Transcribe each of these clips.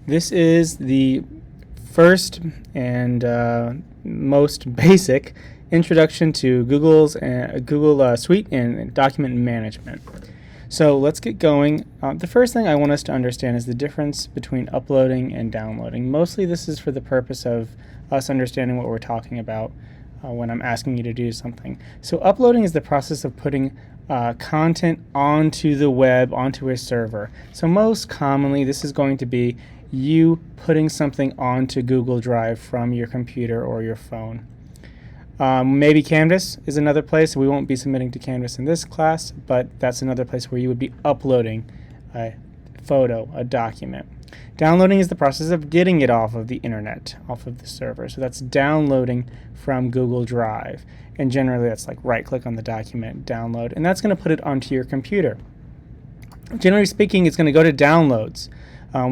This is the first and most basic introduction to Google's Google Suite and document management. So let's get going. The first thing I want us to understand is the difference between uploading and downloading. Mostly this is for the purpose of us understanding what we're talking about when I'm asking you to do something. So uploading is the process of putting content onto the web, onto a server. So most commonly this is going to be you putting something onto Google Drive from your computer or your phone. Maybe Canvas is another place. We won't be submitting to Canvas in this class, but that's another place where you would be uploading a photo, a document. Downloading is the process of getting it off of the internet, off of the server. So that's downloading from Google Drive. And generally that's like right-click on the document, download, and that's going to put it onto your computer. Generally speaking, it's going to go to Downloads,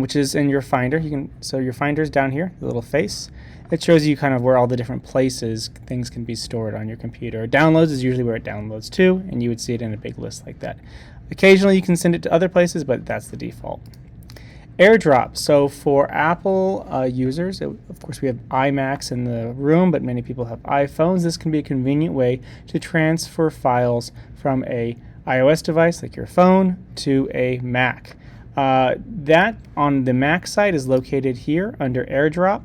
which is in your Finder. So your Finder is down here, the little face. It shows you kind of where all the different places things can be stored on your computer. Downloads is usually where it downloads to, and you would see it in a big list like that. Occasionally you can send it to other places, but that's the default. AirDrop. So for Apple users, of course we have iMacs in the room, but many people have iPhones. This can be a convenient way to transfer files from a iOS device like your phone to a Mac. That on the Mac side is located here under AirDrop.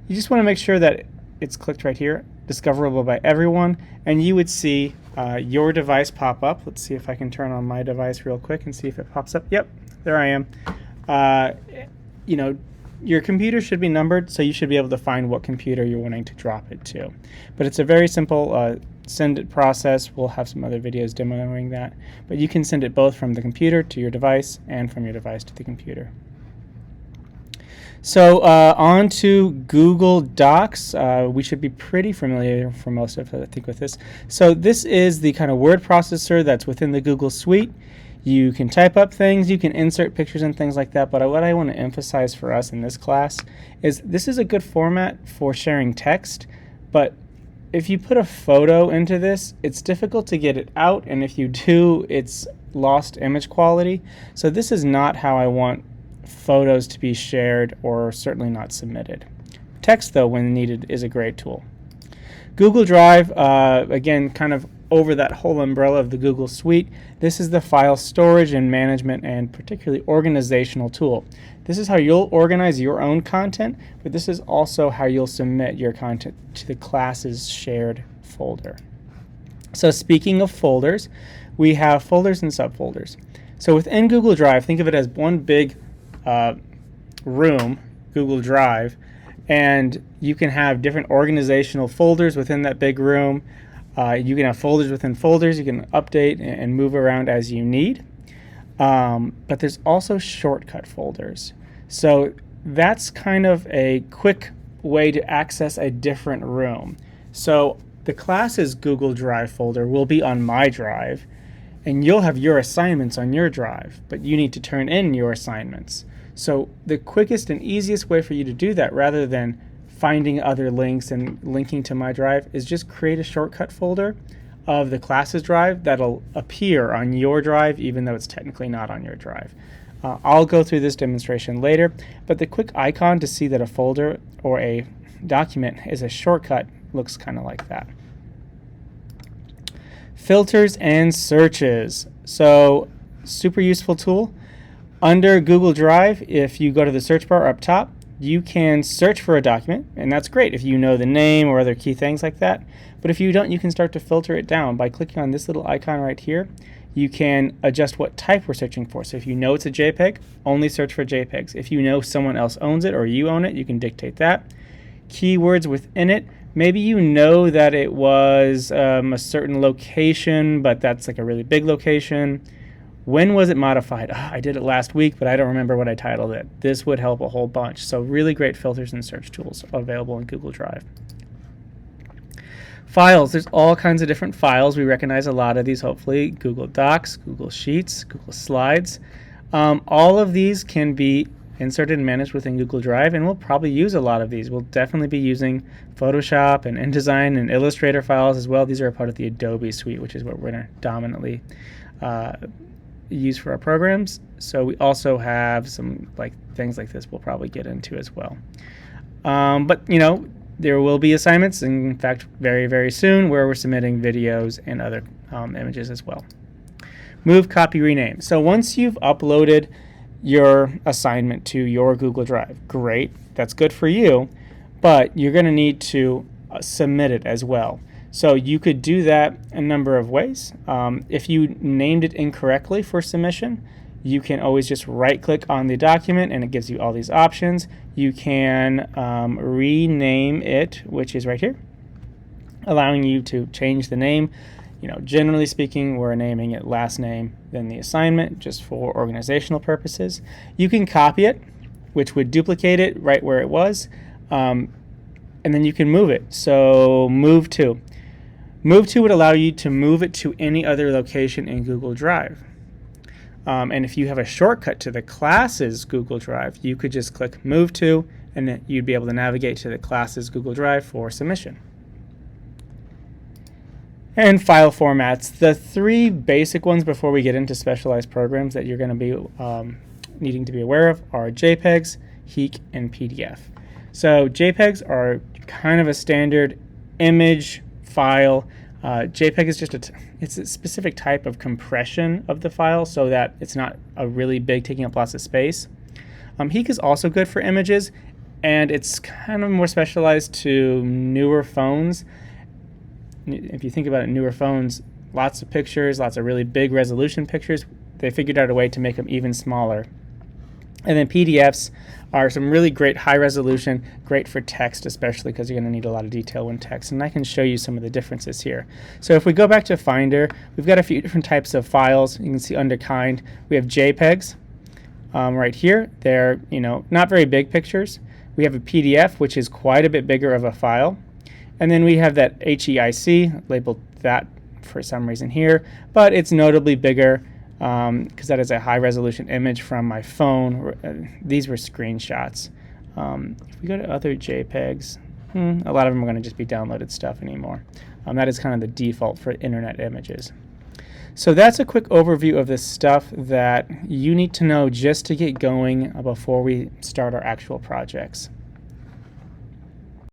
You just want to make sure that it's clicked right here, discoverable by everyone, and you would see your device pop up. Let's see if I can turn on my device real quick and see if it pops up. Yep, there I am. Your computer should be numbered, so you should be able to find what computer you're wanting to drop it to. But it's a very simple send it process. We'll have some other videos demoing that. But you can send it both from the computer to your device and from your device to the computer. So on to Google Docs. We should be pretty familiar for most of it, I think, with this. So this is the kind of word processor that's within the Google Suite. You can type up things, you can insert pictures and things like that, but what I want to emphasize for us in this class is this is a good format for sharing text, but if you put a photo into this, it's difficult to get it out, and if you do, it's lost image quality. So this is not how I want photos to be shared, or certainly not submitted. Text, though, when needed, is a great tool. Google Drive, again, kind of over that whole umbrella of the Google Suite, this is the file storage and management and particularly organizational tool. This is how you'll organize your own content, but this is also how you'll submit your content to the class's shared folder. So speaking of folders, we have folders and subfolders. So within Google Drive, think of it as one big room, Google Drive, and you can have different organizational folders within that big room. You can have folders within folders. You can update and move around as you need. But there's also shortcut folders. So that's kind of a quick way to access a different room. So the class's Google Drive folder will be on my drive, and you'll have your assignments on your drive, but you need to turn in your assignments. So the quickest and easiest way for you to do that, rather than finding other links and linking to my drive, is just create a shortcut folder of the class's drive that'll appear on your drive even though it's technically not on your drive. I'll go through this demonstration later, but the quick icon to see that a folder or a document is a shortcut looks kind of like that. Filters and searches. So super useful tool. Under Google Drive, if you go to the search bar up top, you can search for a document, and that's great if you know the name or other key things like that. But if you don't, you can start to filter it down by clicking on this little icon right here. You can adjust what type we're searching for. So if you know it's a JPEG, only search for JPEGs. If you know someone else owns it or you own it, you can dictate that. Keywords within it. Maybe you know that it was a certain location, but that's like a really big location. When was it modified? I did it last week, but I don't remember what I titled it. This would help a whole bunch. So really great filters and search tools available in Google Drive. Files. There's all kinds of different files. We recognize a lot of these, hopefully. Google Docs, Google Sheets, Google Slides. All of these can be inserted and managed within Google Drive, and we'll probably use a lot of these. We'll definitely be using Photoshop and InDesign and Illustrator files as well. These are a part of the Adobe suite, which is what we're going to dominantly use for our programs. So we also have some things like this we'll probably get into as well. But there will be assignments, in fact, very, very soon, where we're submitting videos and other images as well. Move, copy, rename. So once you've uploaded your assignment to your Google Drive, great, that's good for you, but you're going to need to submit it as well. So you could do that a number of ways. If you named it incorrectly for submission, you can always just right-click on the document and it gives you all these options. You can rename it, which is right here, allowing you to change the name. Generally speaking, we're naming it last name, then the assignment, just for organizational purposes. You can copy it, which would duplicate it right where it was, and then you can move it. So move to. Move to would allow you to move it to any other location in Google Drive. And if you have a shortcut to the class's Google Drive, you could just click Move To, and then you'd be able to navigate to the class's Google Drive for submission. And file formats. The three basic ones before we get into specialized programs that you're going to be needing to be aware of are JPEGs, HEIC, and PDF. So JPEGs are kind of a standard image file. JPEG is just it's a specific type of compression of the file so that it's not a really big, taking up lots of space. HEIC is also good for images, and it's kind of more specialized to newer phones. If you think about it, newer phones, lots of pictures, lots of really big resolution pictures. They figured out a way to make them even smaller. And then PDFs are some really great high resolution, great for text especially, because you're going to need a lot of detail when text. And I can show you some of the differences here. So if we go back to Finder, we've got a few different types of files. You can see under kind, we have JPEGs right here. They're not very big pictures. We have a PDF, which is quite a bit bigger of a file. And then we have that HEIC, labeled that for some reason here, but it's notably bigger because that is a high-resolution image from my phone. These were screenshots. If we go to other JPEGs, a lot of them are going to just be downloaded stuff anymore. That is kind of the default for internet images. So that's a quick overview of the stuff that you need to know just to get going before we start our actual projects.